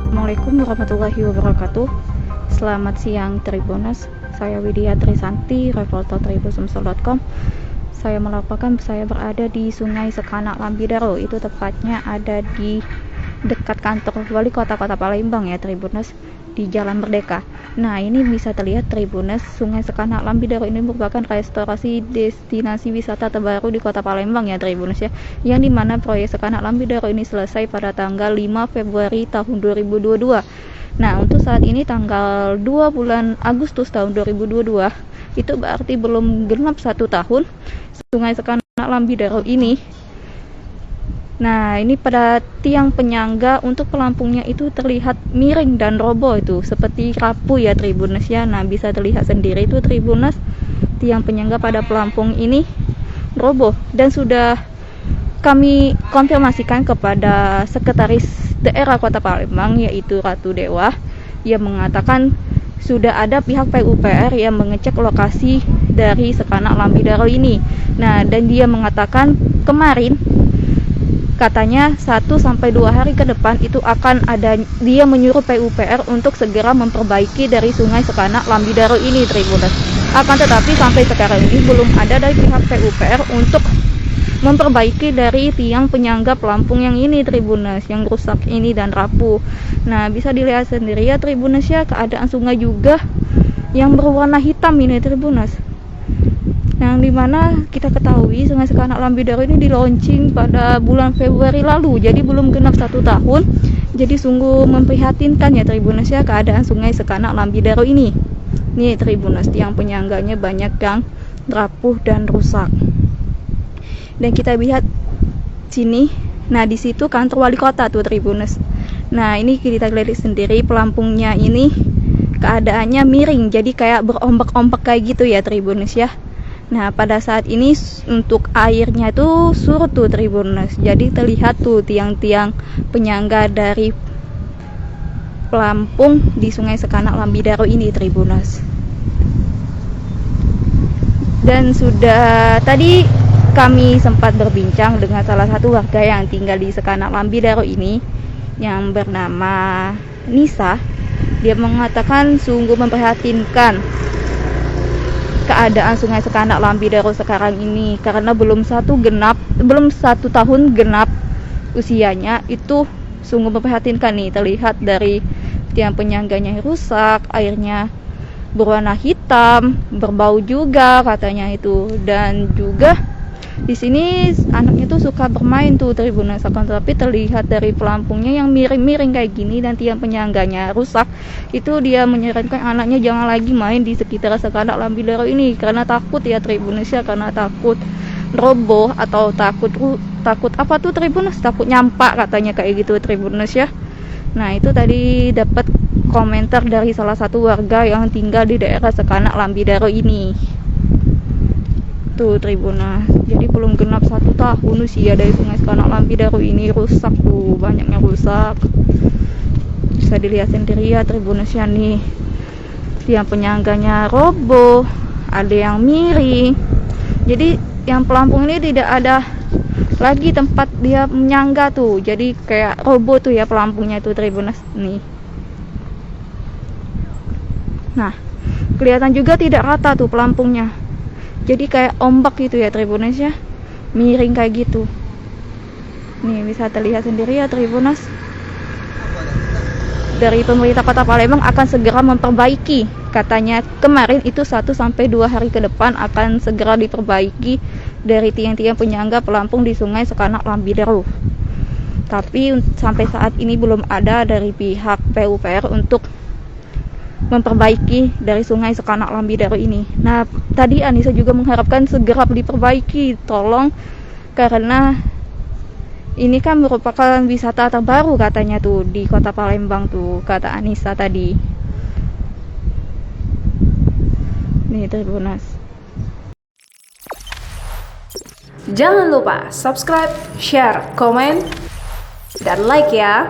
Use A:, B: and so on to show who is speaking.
A: Assalamualaikum warahmatullahi wabarakatuh. Selamat siang Tribuners. Saya Widya Trisanti, reporter tribusumsel.com. Saya melaporkan saya berada di Sungai Sekanak Lambidaro. Itu tepatnya ada di dekat kantor Wali Kota Palembang ya Tribuners, di Jalan Merdeka. Nah, ini bisa terlihat Tribuners, Sungai Sekanak Lambidaro ini merupakan restorasi destinasi wisata terbaru di Kota Palembang ya Tribuners ya. Yang dimana proyek Sekanak Lambidaro ini selesai pada tanggal 5 Februari tahun 2022. Nah, untuk saat ini tanggal 2 bulan Agustus tahun 2022, itu berarti belum genap 1 tahun Sungai Sekanak Lambidaro ini. Nah, ini pada tiang penyangga untuk pelampungnya itu terlihat miring dan roboh itu seperti rapuh ya Tribuners ya. Nah, bisa terlihat sendiri itu Tribuners, tiang penyangga pada pelampung ini roboh, dan sudah kami konfirmasikan kepada Sekretaris Daerah Kota Palembang yaitu Ratu Dewa, yang mengatakan sudah ada pihak PUPR yang mengecek lokasi dari Sekanak Lambidaro ini. Nah, dan dia mengatakan kemarin katanya 1-2 hari ke depan itu akan ada, dia menyuruh PUPR untuk segera memperbaiki dari Sungai Sekanak Lambidaro ini Tribuners. Akan tetapi sampai sekarang ini belum ada dari pihak PUPR untuk memperbaiki dari tiang penyangga pelampung yang ini Tribuners, yang rusak ini dan rapuh. Nah, bisa dilihat sendiri ya Tribuners ya, keadaan sungai juga yang berwarna hitam ini Tribuners. Yang dimana kita ketahui Sungai Sekanak Lambidaro ini di-launching pada bulan Februari lalu, jadi belum genap 1 tahun. Jadi sungguh memprihatinkan ya Tribuners ya keadaan Sungai Sekanak Lambidaro ini. Nih Tribuners, tiang penyangganya banyak yang rapuh dan rusak. Dan kita lihat sini, nah di situ kantor wali kota tuh Tribuners. Nah, ini kita lihat sendiri pelampungnya ini keadaannya miring, jadi kayak berombak-ombak kayak gitu ya Tribuners ya. Nah, pada saat ini untuk airnya tuh surut tuh Tribuners. Jadi terlihat tuh tiang-tiang penyangga dari pelampung di Sungai Sekanak Lambidaro ini Tribuners. Dan sudah tadi kami sempat berbincang dengan salah satu warga yang tinggal di Sekanak Lambidaro ini yang bernama Nisa. Dia mengatakan sungguh memprihatinkan keadaan Sungai Sekanak Lambidaro sekarang ini, karena belum 1 tahun genap usianya. Itu sungguh memprihatinkan nih, terlihat dari tiang penyangganya yang rusak, airnya berwarna hitam, berbau juga katanya itu. Dan juga di sini anaknya tuh suka bermain tuh Tribuners, akan tetapi terlihat dari pelampungnya yang miring-miring kayak gini dan tiang penyangganya rusak. Itu dia menyarankan anaknya jangan lagi main di sekitar Sekanak Lambidaro ini karena takut ya Tribuners ya, karena takut roboh atau takut apa tuh Tribuners, takut nyampak katanya kayak gitu Tribuners ya. Nah, itu tadi dapat komentar dari salah satu warga yang tinggal di daerah Sekanak Lambidaro ini tuh Tribuners. Jadi belum genap 1 tahun usia dari Sungai Sekanak Lambidaro ini rusak tuh, banyaknya rusak. Bisa dilihat sendiri ya Tribuners ya nih, tiang penyangganya roboh, ada yang miring. Jadi yang pelampung ini tidak ada lagi tempat dia menyangga tuh, jadi kayak roboh tuh ya pelampungnya tuh Tribuners nih. Nah, kelihatan juga tidak rata tuh pelampungnya, jadi kayak ombak gitu ya Tribuners ya, miring kayak gitu. Nih bisa terlihat sendiri ya Tribuners. Dari pemerintah Kota Palembang akan segera memperbaiki, katanya kemarin itu 1-2 hari ke depan akan segera diperbaiki dari tiang-tiang penyangga pelampung di Sungai Sekanak Lambidaro. Tapi sampai saat ini belum ada dari pihak PUPR untuk memperbaiki dari Sungai Sekanak Lambidaro ini. Nah, tadi Anissa juga mengharapkan segera diperbaiki, tolong, karena ini kan merupakan wisata terbaru katanya tuh di Kota Palembang tuh, kata Anissa tadi. Nih Tribuners.
B: Jangan lupa subscribe, share, komen, dan like ya.